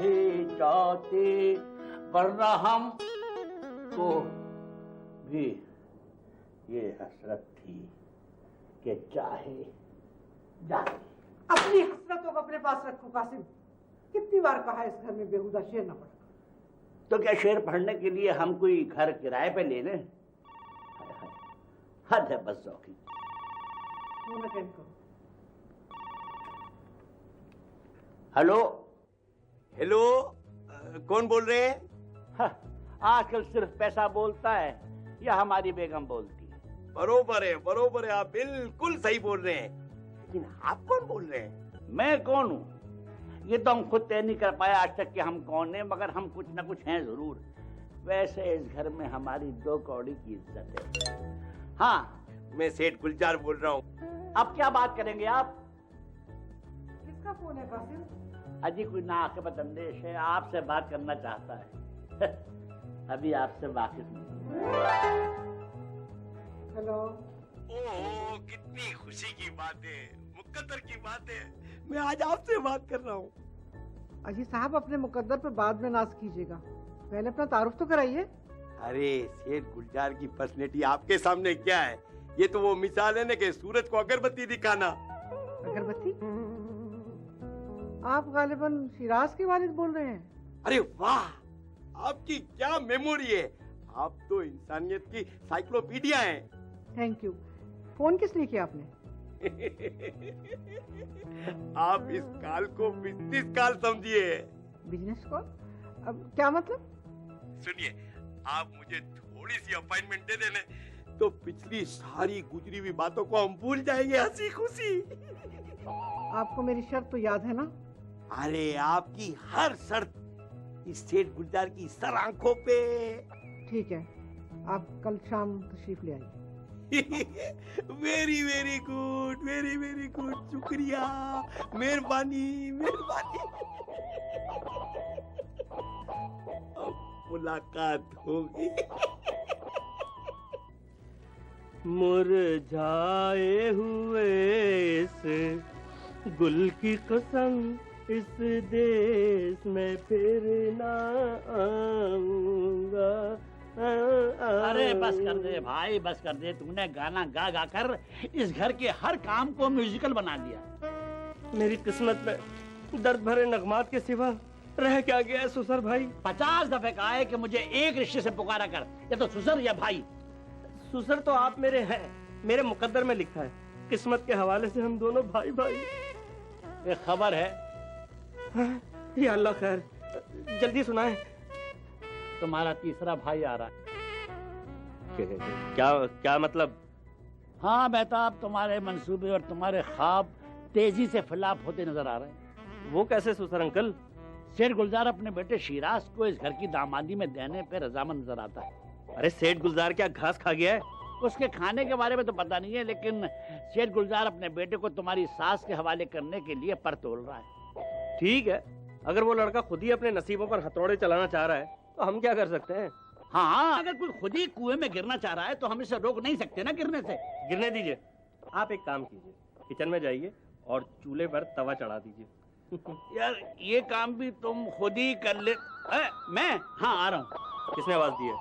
चाहे चाहते, वरना हम को भी ये हसरत थी कि चाहे जाते। अपनी हसरतों को अपने पास रखो कासिम। कितनी बार कहा इस घर में बेहुदा शेर न पढ़ो। तो क्या शेर पढ़ने के लिए हम कोई घर किराए पे ले लें? हद है बस शौकी। फोन अटेंड करो। हेलो हेलो, कौन बोल रहे हैं? आजकल सिर्फ पैसा बोलता है या हमारी बेगम बोलती है? बरोबर है, आप बिल्कुल सही बोल रहे हैं। लेकिन आप कौन बोल रहे हैं? मैं कौन हूँ ये तो हम खुद तय नहीं कर पाए आज तक कि हम कौन हैं, मगर हम कुछ ना कुछ हैं जरूर। वैसे इस घर में हमारी 2 कौड़ी की इज्जत है। हाँ, मैं सेठ गुलजार बोल रहा हूँ। अब क्या बात करेंगे आप? किसका फोन है कासिम? अजी कोई नाक़िब अंदेश है, आपसे बात करना चाहता है। अभी आपसे वाकिफ नहीं। हेलो। ओह, कितनी खुशी की बात है, मुकद्दर की बात है, मैं आज आपसे बात कर रहा हूँ। अजी साहब, अपने मुकद्दर पे बाद में नाज कीजिएगा, पहले अपना तारुफ तो कराइए। अरे सेठ गुलजार की पर्सनैलिटी आपके सामने क्या है? ये तो वो मिसाल है ना कि सूरज को अगरबत्ती दिखाना। अगरबत्ती? आप गालिबन शिराज के वालिद बोल रहे हैं? अरे वाह, आपकी क्या मेमोरी है, आप तो इंसानियत की साइक्लोपीडिया हैं। Thank you. फोन किस लिए किया आपने? आप इस कॉल को बिजनेस कॉल समझिए। Business call? अब क्या मतलब? सुनिए, आप मुझे थोड़ी सी अपॉइंटमेंट दे देना तो पिछली सारी गुजरी हुई बातों को हम भूल जाएंगे हंसी खुशी। आपको मेरी शर्त तो याद है ना? अरे आपकी हर शर्त इस सेठ गुलजार की सर आंखों पे। ठीक है, आप कल शाम तशरीफ ले आइए। वेरी गुड, शुक्रिया, मेहरबानी। मुलाकात होगी। मुरझाए हुए इस गुल की कसम, इस देश में फिर ना आऊंगा। अरे बस कर दे भाई, बस कर दे। तूने गाना गा गा कर इस घर के हर काम को म्यूजिकल बना दिया। मेरी किस्मत में दर्द भरे नगमात के सिवा रह क्या गया है सुसर भाई? 50 दफे कहा है कि मुझे एक रिश्ते से पुकारा कर, या तो सुसर या भाई। सुसर तो आप मेरे हैं, मेरे मुकद्दर में लिखा है, किस्मत के हवाले से हम दोनों भाई भाई। एक खबर है। हाँ, या अल्लाह खैर, जल्दी सुनाएं। तुम्हारा तीसरा भाई आ रहा है। क्या मतलब? हाँ मेहताब, तुम्हारे मंसूबे और तुम्हारे ख्वाब तेजी से फिलाप होते नजर आ रहे हैं। वो कैसे सुसर अंकल? सेठ गुलजार अपने बेटे शिराज को इस घर की दामादी में देने पे रजामंद नजर आता है। अरे सेठ गुलजार क्या घास खा गया है? उसके खाने के बारे में तो पता नहीं है, लेकिन सेठ गुलजार अपने बेटे को तुम्हारी सास के हवाले करने के लिए पर तोल रहा है। ठीक है, अगर वो लड़का खुद ही अपने नसीबों पर हथौड़े चलाना चाह रहा है तो हम क्या कर सकते हैं? हाँ, अगर कोई खुद ही कुएं में गिरना चाह रहा है तो हम इसे रोक नहीं सकते ना गिरने से। गिरने दीजिए। आप एक काम कीजिए, किचन में जाइए और चूल्हे पर तवा चढ़ा दीजिए। यार ये काम भी तुम खुद ही कर ले। मैं हाँ आ रहा हूँ। किसने आवाज दी है?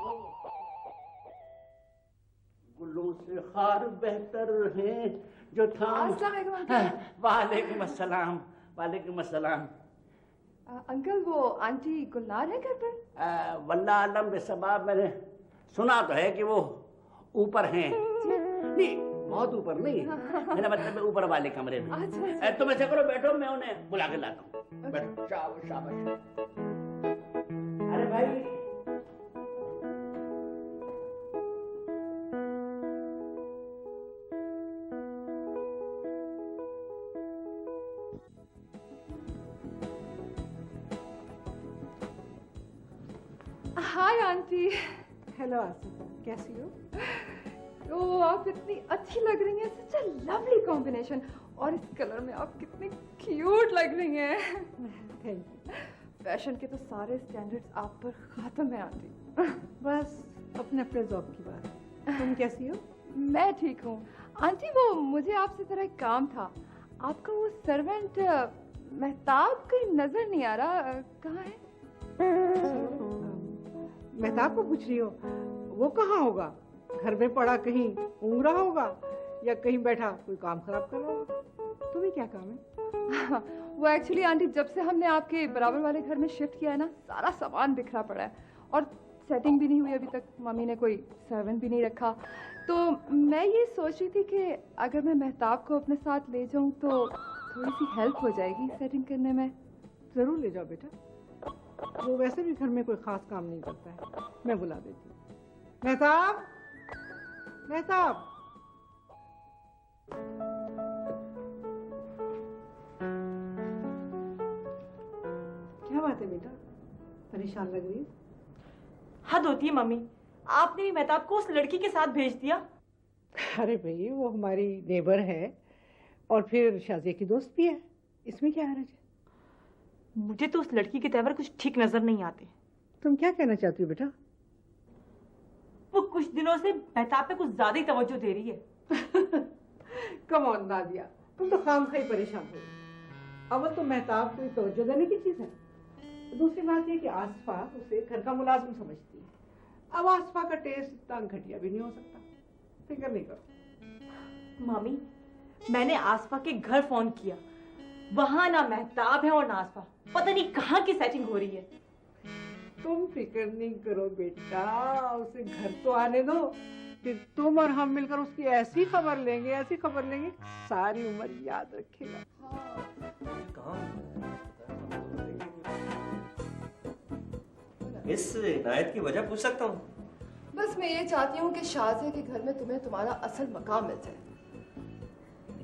गुलों से खार बेहतर है जो थाम। वालेकुम अस्सलाम। वालेकुम अस्सलाम। अंकल, वो आंटी गुलनार है घर पर? वल्लाह आलम बेसबाब, मैंने सुना तो है कि वो ऊपर हैं। नहीं, बहुत ऊपर नहीं, मेरा मतलब है ऊपर वाले कमरे में। अच्छा। तुम ऐसा करो, बैठो, मैं उन्हें बुला के लाता हूँ। बैठो। शाबाश शाबाश। अरे भाई, हाय आंटी। हेलो आसिफा, कैसी हो? तो आप इतनी अच्छी लग रही हैं, सच अ लवली कॉम्बिनेशन। और इस कलर में आप कितनी क्यूट लग रही हैं। Thank you. फैशन के तो सारे स्टैंडर्ड्स आप पर खत्म है आंटी। बस अपने अपने ज़ौक की बात है। तुम कैसी हो? मैं ठीक हूँ आंटी। वो मुझे आपसे जरा एक काम था। आपका वो सर्वेंट मेहताब कहीं नजर नहीं आ रहा, कहाँ है? मेहताब को पूछ रही हो? वो कहाँ होगा? घर में पड़ा कहीं ऊँग रहा होगा या कहीं बैठा कोई काम खराब कर रहा होगा। तुम्हें क्या काम है? वो एक्चुअली आंटी, जब से हमने आपके बराबर वाले घर में शिफ्ट किया है ना, सारा सामान बिखरा पड़ा है और सेटिंग भी नहीं हुई अभी तक। मम्मी ने कोई सर्वेंट भी नहीं रखा, तो मैं ये सोच रही थी कि अगर मैं मेहताब को अपने साथ ले जाऊं तो थोड़ी सी हेल्प हो जाएगी सेटिंग करने में। जरूर ले जाओ बेटा, वो वैसे भी घर में कोई खास काम नहीं करता है। मैं बुला देती हूँ। मेहताब, मेहताब। क्या बात है बेटा, परेशान लग रही है? हद होती है मम्मी, आपने भी मेहताब को उस लड़की के साथ भेज दिया। अरे भाई, वो हमारी नेबर है और फिर शाजिया की दोस्त भी है, इसमें क्या हर्ज है? मुझे तो उस लड़की के तेवर कुछ ठीक नजर नहीं आते। तुम क्या कहना चाहती हो बेटा? वो कुछ दिनों से मेहताब पे कुछ ज्यादा ही तवज्जो दे रही है। कम ऑन नादिया, तुम तो खामखाई परेशान हो। अव्वल तो मेहताब कोई तवज्जो देने की चीज है, दूसरी बात ये कि आसफा उसे घर का मुलाजिम समझती है। अब आसफा का टेस्ट इतना घटिया भी नहीं हो सकता, फिक्र नहीं करो। मामी, मैंने आसफा के घर फोन किया, वहां ना मेहताब है और ना आसफा, पता नहीं कहाँ की सेटिंग हो रही है। तुम फिक्र नहीं करो बेटा, उसे घर तो आने दो, फिर तुम और हम मिलकर उसकी ऐसी खबर लेंगे, ऐसी खबर लेंगे, सारी उम्र याद रखेगा। इस इनायत की वजह पूछ सकता हूँ? बस मैं ये चाहती हूँ कि शाजिया के घर में तुम्हें तुम्हारा असल मकाम मिल जाए।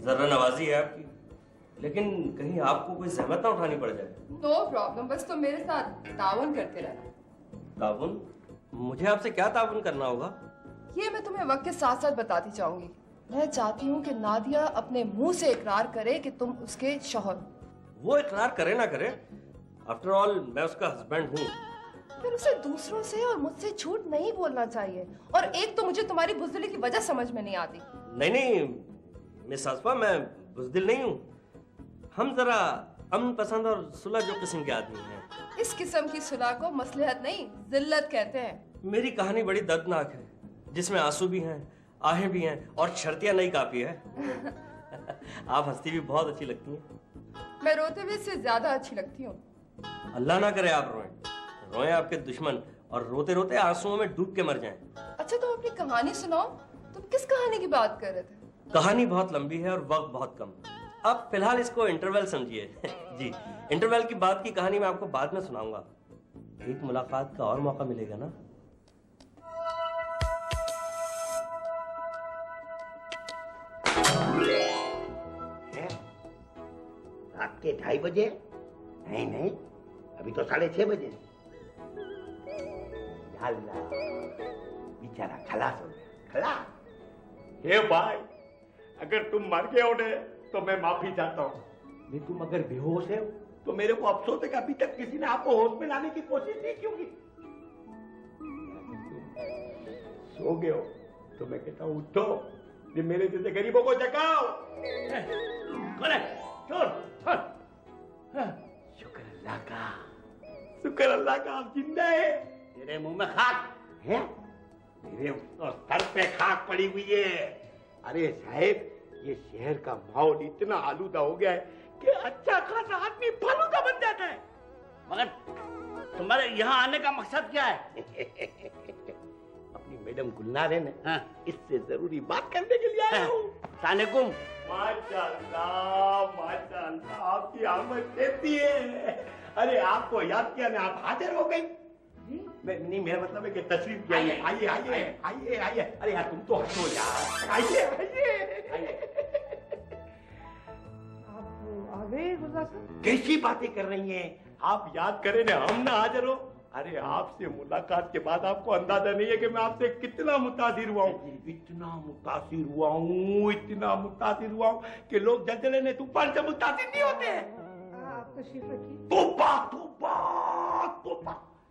जरा नवाजी है आपकी, लेकिन कहीं आपको कोई जहमत ना उठानी पड़ जाए। नो प्रॉब्लम, बस तुम मेरे साथ ताउन करते रहना। ताउन? मुझे आपसे क्या ताउन करना होगा? ये मैं तुम्हें वक्त के साथ साथ बताती जाऊंगी। मैं चाहती हूँ कि नादिया अपने मुंह से इकरार करे कि तुम उसके शौहर हो। वो इकरार करे ना करे, आफ्टर ऑल मैं उसका हस्बैंड हूँ। फिर उसे दूसरों से और मुझसे झूठ नहीं बोलना चाहिए। और एक तो मुझे तुम्हारी बुज़दिली की वजह समझ में नहीं आती। नहीं मिस आसफा, मैं बुज़दिल नहीं हूँ। हम जरा अमन पसंद और सुलह किस्म के आदमी हैं। इस किस्म की सुलह को मसलहत नहीं, जिल्लत कहते हैं। मेरी कहानी बड़ी दर्दनाक है, जिसमें आंसू भी हैं, आहें भी हैं और शर्तियाँ नहीं काफी है। आप हंसती भी बहुत अच्छी लगती हैं। मैं रोते हुए से ज्यादा अच्छी लगती हूँ। अल्लाह ना करे आप रोएं आपके दुश्मन और रोते रोते आंसुओं में डूब के मर जाएं। अच्छा, तुम अपनी कहानी सुनाओ। तुम किस कहानी की बात कर रहे थे? कहानी बहुत लंबी है और वक्त बहुत कम। अब फिलहाल इसको इंटरवल समझिए। जी, इंटरवल की बात की कहानी मैं आपको बाद में सुनाऊंगा। एक मुलाकात का और मौका मिलेगा ना। रात के 2:30 बजे? नहीं, अभी तो 6:30 बजे। बेचारा खलास हो गया, खलास। हे भाई, अगर तुम मर गए हो ने तो मैं माफी चाहता हूँ। नहीं, तुम अगर बेहोश है तो मेरे को अफसोस है कि अभी तक किसी ने आपको होश में लाने की कोशिश नहीं की होगी। सो गए हो तो मैं कहता हूँ उठो, ये मेरे जैसे गरीबों को जगाओ। कौन है? चोर। शुक्र अल्लाह का, शुक्र अल्लाह का, आप जिंदा है। तेरे मुंह में खाक है, मेरे सर पे खाक पड़ी हुई है। अरे साहब, ये शहर का माहौल इतना आलूदा हो गया है कि अच्छा खासा आदमी फालूदा बन जाता है। मगर तुम्हारे यहाँ आने का मकसद क्या है? अपनी मैडम गुलनार है ना, हाँ। इससे जरूरी बात करने के लिए आया हूँ। सालेकुम। माशाअल्लाह, माशाअल्लाह, आपकी आमद कहती है। अरे आपको याद किया ना, आप हाजिर हो गई। नहीं, मेरा मतलब है कि तशरीफ किया। आइए। अरे यार तुम तो हंसो यार, आइए। आप आ गए गुलजार साहब? कैसी बातें कर रही हैं आप? याद करें ना, हम ना हाजिर हो। अरे आपसे मुलाकात के बाद आपको अंदाजा नहीं है कि मैं आपसे कितना मुतासिर हुआ हूँ। इतना मुतासिर हुआ हूँ कि लोग जलजले ने तूफान से मुतासिर नहीं होते। आप तशरीफ रखिए। तोबा,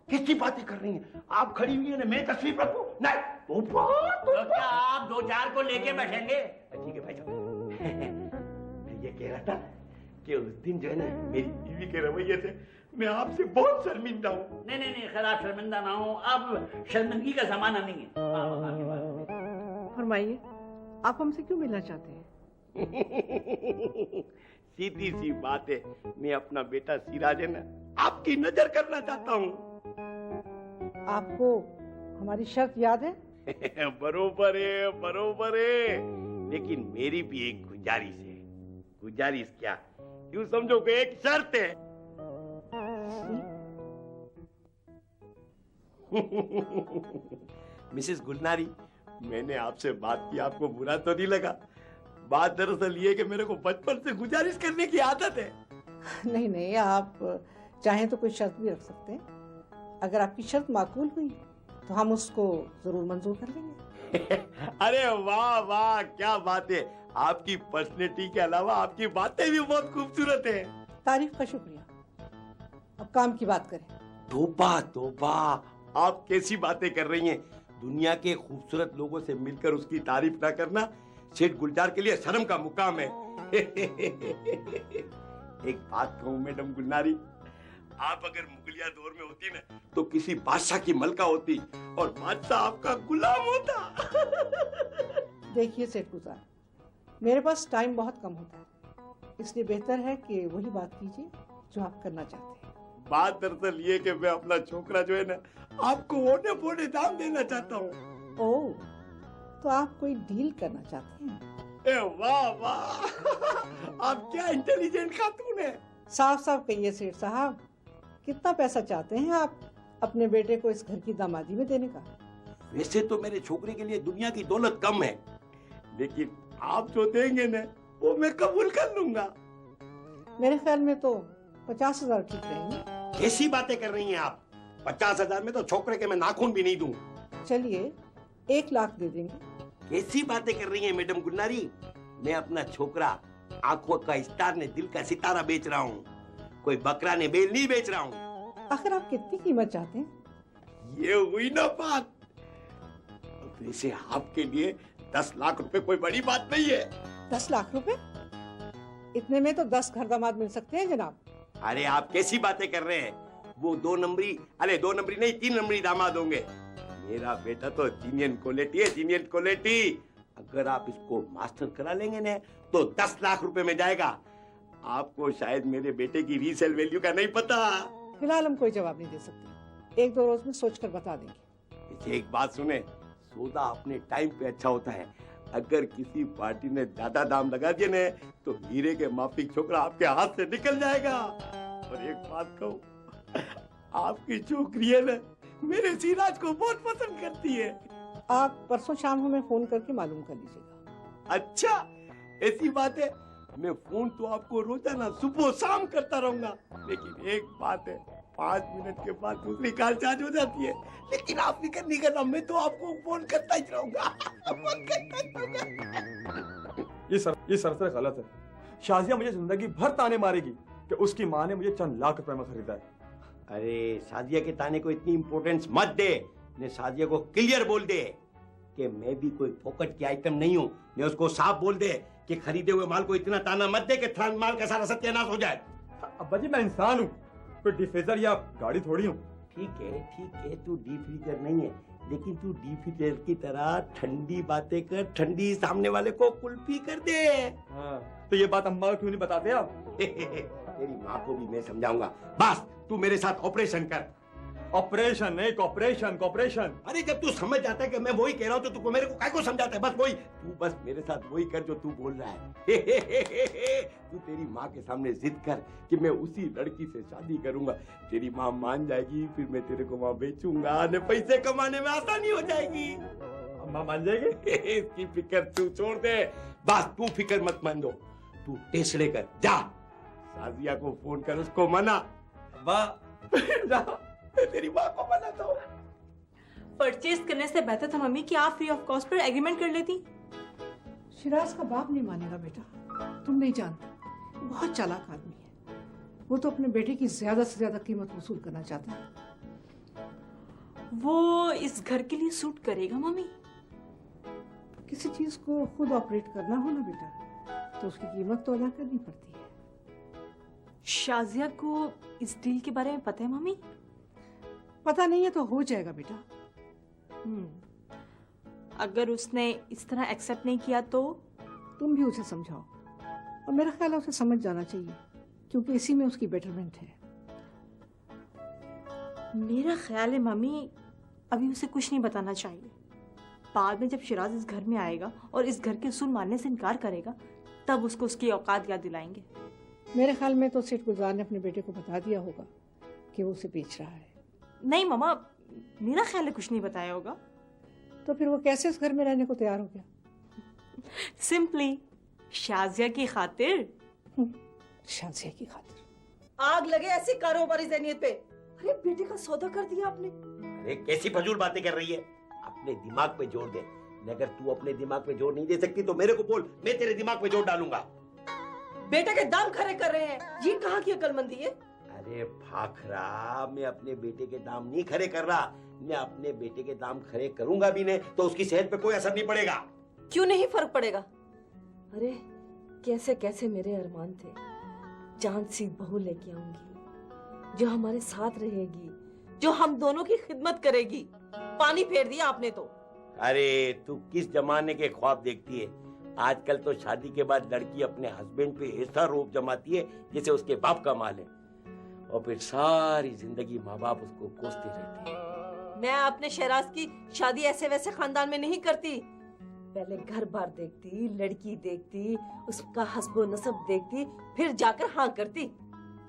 किसकी बातें कर रही हैं आप? खड़ी हुई है ना, मैं तशरीफ रखूं? नहीं, तोबा। तो क्या आप 2-4 को लेके बैठेंगे? ठीक है भाई। मैं ये कह रहा था कि उस दिन जो है ना मेरी बीवी के रवैये से मैं आपसे बहुत शर्मिंदा हूँ। नहीं नहीं नहीं, खैर शर्मिंदा ना हो, अब शर्मिंदगी का जमाना नहीं है। फरमाइए, आप हमसे क्यों मिलना चाहते हैं? सीधी सी बात है, मैं अपना बेटा सिराज है ना आपकी नजर करना चाहता हूँ। आपको हमारी शर्त याद है? बरोबर है, बरोबर है, लेकिन मेरी भी एक गुजारिश है। गुजारिश क्या, यूं समझो कि एक शर्त है। मिसेस गुलनारी, मैंने आपसे बात की, आपको बुरा तो नहीं लगा? बात दरअसल ये कि मेरे को बचपन से गुजारिश करने की आदत है। नहीं नहीं, आप चाहें तो कोई शर्त भी रख सकते हैं। अगर आपकी शर्त माकूल हुई तो हम उसको जरूर मंजूर कर लेंगे। अरे वाह वाह, क्या बात है। आपकी पर्सनैलिटी के अलावा आपकी बातें भी बहुत खूबसूरत है। तारीफ का शुक्रिया। अब काम की बात करें। तोबा तोबा, आप कैसी बातें कर रही हैं। दुनिया के खूबसूरत लोगों से मिलकर उसकी तारीफ ना करना सेठ गुलजार के लिए शर्म का मुकाम है। एक बात कहूँ मैडम गुलनारी, आप अगर मुगलिया दौर में होती ना तो किसी बादशाह की मलका होती और बादशाह आपका गुलाम होता। देखिए सेठ गुलजार, मेरे पास टाइम बहुत कम होता है, इसलिए बेहतर है कि वही बात कीजिए जो आप करना चाहते हैं। बात दरअसल ये कि मैं अपना छोकरा जो है ना आपको ओने पोने दाम देना चाहता हूँ। ओह, तो आप कोई डील करना चाहते हैं? वाह वाह, आप क्या इंटेलिजेंट खातून है। साफ साफ कहिए सेठ साहब, कितना पैसा चाहते हैं आप अपने बेटे को इस घर की दामादी में देने का? वैसे तो मेरे छोकरे के लिए दुनिया की दौलत कम है, लेकिन आप जो देंगे ना वो मैं कबूल कर लूंगा। मेरे ख्याल में तो 50,000 ठीक रहेंगे। कैसी बातें कर रही हैं आप? 50,000 में तो छोकरे के मैं नाखून भी नहीं दूं। चलिए 1 लाख दे देंगे। कैसी बातें कर रही हैं मैडम गुलनारी? मैं अपना छोकरा आंखों का स्टार ने दिल का सितारा बेच रहा हूँ, कोई बकरा ने बेल नहीं बेच रहा हूँ। आखिर आप कितनी कीमत चाहते हैं? ये हुई ना बात। वैसे आपके लिए 10 लाख रुपए कोई बड़ी बात नहीं है। 10 लाख रुपए? इतने में तो 10 घर दामाद मिल सकते हैं जनाब। अरे आप कैसी बातें कर रहे हैं? वो 2 नंबरी, अरे 2 नंबरी नहीं 3 नंबरी दामाद होंगे। मेरा बेटा तो जीनियन क्वालिटी है, जीनियन क्वालिटी। अगर आप इसको मास्टर करा लेंगे ना तो 10 लाख रुपए में जाएगा। आपको शायद मेरे बेटे की रीसेल वैल्यू का नहीं पता। फिलहाल हम कोई जवाब नहीं दे सकते, 1-2 रोज में सोचकर बता देंगे। एक बात सुने, सौदा अपने टाइम पे अच्छा होता है। अगर किसी पार्टी ने ज्यादा दाम लगा दिए ना तो हीरे के माफिक छोकरा आपके हाथ से निकल जाएगा। और एक बात कहूँ, आपकी छोकरी है ना मेरे सिराज को बहुत पसंद करती है। आप परसों शाम हमें फोन करके मालूम कर लीजिएगा। अच्छा, ऐसी बात है। मैं फोन तो आपको रोजाना सुबह शाम करता रहूंगा, लेकिन एक बात है, 5 मिनट के बाद दूसरी कॉल चार्ज हो जाती है। लेकिन आप फिक्र नहीं करना, मैं तो आपको फोन करता ही रहूंगा। ये सरसर गलत है। शाजिया मुझे जिंदगी भर ताने मारेगी कि उसकी माँ ने मुझे चंद लाख रुपए में खरीदा है। अरे शाजिया के ताने को इतनी इंपॉर्टेंस मत दे। ने शाजिया को क्लियर बोल दे कि मैं भी कोई फोकट की आइटम नहीं हूँ। ने उसको साफ बोल दे कि खरीदे हुए माल को इतना ताना मत दे कि माल का सारा सत्यानाश हो जाए। अब्बा जी, मैं इंसान हूँ, कोई डिफेजर या गाड़ी थोड़ी हूँ। ठीक है, तू डीप फ्रीजर नहीं है, लेकिन तू डीप फ्रीजर की तरह ठंडी बातें कर, ठंडी सामने वाले को कुल्फी कर दे। हाँ, तो ये बात अम्मा को क्यों नहीं बताते आप? तेरी माँ को भी मैं समझाऊंगा। बस तू मेरे साथ ऑपरेशन कर। ऑपरेशन नहीं, कॉपरेशन। अरे जब तू समझ जाता है कि मैं वही कह रहा हूँ तो तू मेरे को काय को समझाता है? बस वही, तू बस मेरे साथ वही कर जो तू बोल रहा है। तू तेरी माँ के सामने जिद कर कि मैं उसी लड़की से शादी करूंगा। तेरी माँ मान जाएगी, फिर मैं तेरे को वहाँ बेचूंगा, ने पैसे कमाने में आसानी हो जाएगी। अम्मा मान जाएगी? इसकी फिक्र तू छोड़ दे। बस तू फिक्र मत मान दो, तू टेस्ले कर जा। शाजिया को फोन कर, उसको मना। जा, तेरी माँ को मना दो। परचेज करने से बेहतर था मम्मी कि आप free of cost per agreement कर लेती। शिराज का बाप नहीं मानेगा बेटा, तुम नहीं जानते, बहुत चालाक आदमी है। वो तो अपने बेटे की ज्यादा से ज्यादा कीमत वसूल करना चाहता है। वो इस घर के लिए सूट करेगा मम्मी? किसी चीज को खुद ऑपरेट करना हो ना बेटा, तो उसकी कीमत तो अदा करनी पड़ती है। शाजिया को इस डील के बारे में पता है मम्मी? पता नहीं है तो हो जाएगा बेटा। अगर उसने इस तरह एक्सेप्ट नहीं किया तो? तुम भी उसे समझाओ, और मेरा ख्याल है उसे समझ जाना चाहिए, क्योंकि इसी में उसकी बेटरमेंट है। मेरा ख्याल है मम्मी अभी उसे कुछ नहीं बताना चाहिए। बाद में जब शिराज इस घर में आएगा और इस घर के उसूल मानने से इनकार करेगा, तब उसको उसकी औकात याद दिलाएंगे। मेरे ख्याल में तो सेठ गुलजार ने अपने बेटे को बता दिया होगा कि वो उसे बेच रहा है। नहीं मम्मा, मेरा ख्याल है कुछ नहीं बताया होगा। तो फिर वो कैसे इस घर में रहने को तैयार हो गया? सिंपली शाजिया की खातिर। शाजिया की खातिर? आग लगे ऐसी कारोबारी ज़हनियत पे। अरे बेटे का सौदा कर दिया आपने। अरे कैसी फजूल बातें कर रही है, अपने दिमाग पे जोर दे। अगर तू अपने दिमाग पे जोर नहीं दे सकती तो मेरे को बोल, मैं तेरे दिमाग पे जोर डालूंगा। बेटे के दाम खड़े कर रहे हैं, ये कहाँ की अकलमंदी है? अरे फाखरा, मैं अपने बेटे के दाम नहीं खड़े कर रहा। मैं अपने बेटे के दाम खड़े करूंगा भी नहीं तो उसकी सेहत पे कोई असर नहीं पड़ेगा। क्यों नहीं फर्क पड़ेगा? अरे कैसे कैसे मेरे अरमान थे, चांद सी बहू लेके आऊंगी जो हमारे साथ रहेगी, जो हम दोनों की खिदमत करेगी। पानी फेर दिया आपने तो। अरे तू किस जमाने के ख्वाब देखती है? आजकल तो शादी के बाद लड़की अपने हस्बैंड पे ऐसा रोब जमाती है जैसे उसके बाप का माल है, और फिर सारी जिंदगी माँ बाप उसको कोसते रहते हैं। मैं अपने शहराज की शादी ऐसे वैसे खानदान में नहीं करती। पहले घर बार देखती, लड़की देखती, उसका हस्बो नसब देखती, फिर जाकर हाँ करती।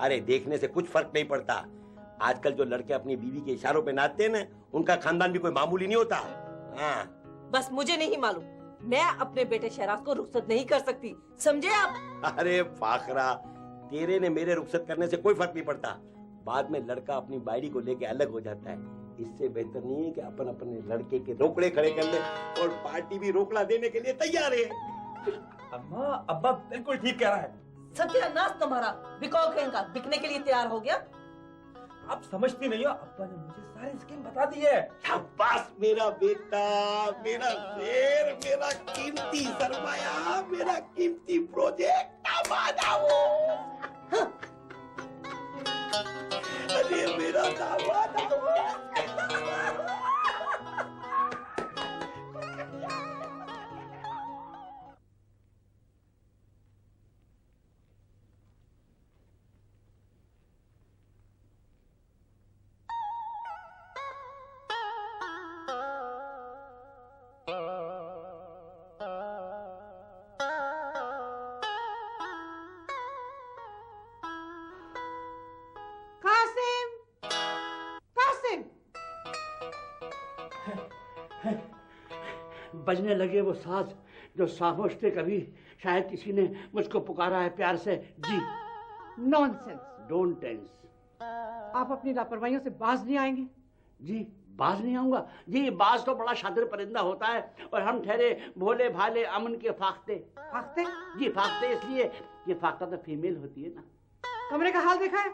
अरे देखने से कुछ फर्क नहीं पड़ता। आजकल जो लड़के अपनी बीवी के इशारों पे नाचते हैं ना, उनका खानदान भी कोई मामूली नहीं होता। हाँ। बस मुझे नहीं मालूम, मैं अपने बेटे शहराज को रुखसत नहीं कर सकती, समझे आप? अरे फाखरा, तेरे ने मेरे रुखसत करने से कोई फर्क नहीं पड़ता। बाद में लड़का अपनी बायरी को लेके अलग हो जाता है। इससे बेहतर नहीं है कि अपन अपने लड़के के रोकड़े खड़े कर ले, और पार्टी भी रोकड़ा देने के लिए तैयार है। अम्मा, अब्बा बिल्कुल ठीक कह रहा है। सत्यानाश तुम्हारा, बिकाऊ कहेंगा, बिकने के लिए तैयार हो गया। आप समझती नहीं हो, अब्बा ने मुझे सारी स्कीम बता दी है। शाबाश मेरा बेटा, मेरा शेर, मेरा कीमती सरमाया, मेरा कीमती प्रोजेक्ट। अरे मेरा दामाद कासिम, कासिम। बजने लगे वो साज जो खामोश थे कभी। शायद किसी ने मुझको पुकारा है प्यार से। जी। नॉनसेंस। Don't tense. आप अपनी लापरवाहियों से बाज नहीं आएंगे? जी बाज नहीं आऊंगा। जी बाज तो बड़ा शातिर परिंदा होता है, और हम ठहरे भोले भाले अमन के फाख्ते। फाख्ते? जी फाख्ते इसलिए कि फाख्ता तो फीमेल होती है ना। कमरे का हाल देखा है?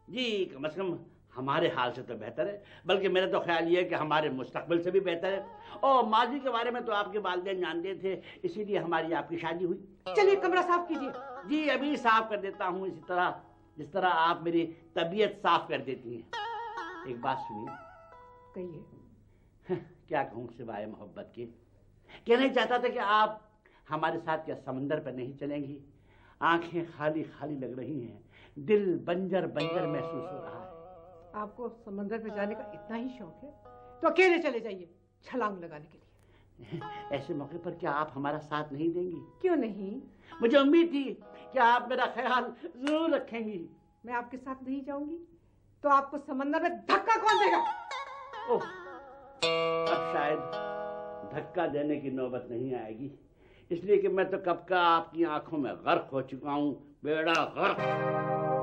जी कम से कम हमारे हाल से तो बेहतर है, बल्कि मेरा तो ख्याल ये है कि हमारे मुस्तकबिल से भी बेहतर है। और माजी के बारे में तो आपके वालिदैन जानते थे, इसीलिए हमारी आपकी शादी हुई। चलिए कमरा साफ कीजिए। जी अभी साफ कर देता हूँ, इसी तरह जिस तरह आप मेरी तबीयत साफ कर देती हैं। एक बात सुनिए। कहिए। क्या कहूँ सिवाय मोहब्बत के। कहना चाहता था कि आप हमारे साथ क्या समंदर पर नहीं चलेंगी? आंखें खाली खाली लग रही हैं, दिल बंजर बंजर महसूस हो रहा है। आपको समंदर पे जाने का इतना ही शौक है तो अकेले चले जाइए छलांग लगाने के लिए। ऐसे मौके पर क्या आप हमारा साथ नहीं देंगी? क्यों नहीं? मुझे उम्मीद थी कि आप मेरा ख्याल जरूर रखेंगी। मैं आपके साथ नहीं जाऊंगी तो आपको समंदर में धक्का कौन देगा? ओह, अब शायद धक्का देने की नौबत नहीं आएगी, इसलिए कि मैं तो कब का आपकी आंखों में गर्क हो चुका हूँ। बेड़ा गर्क।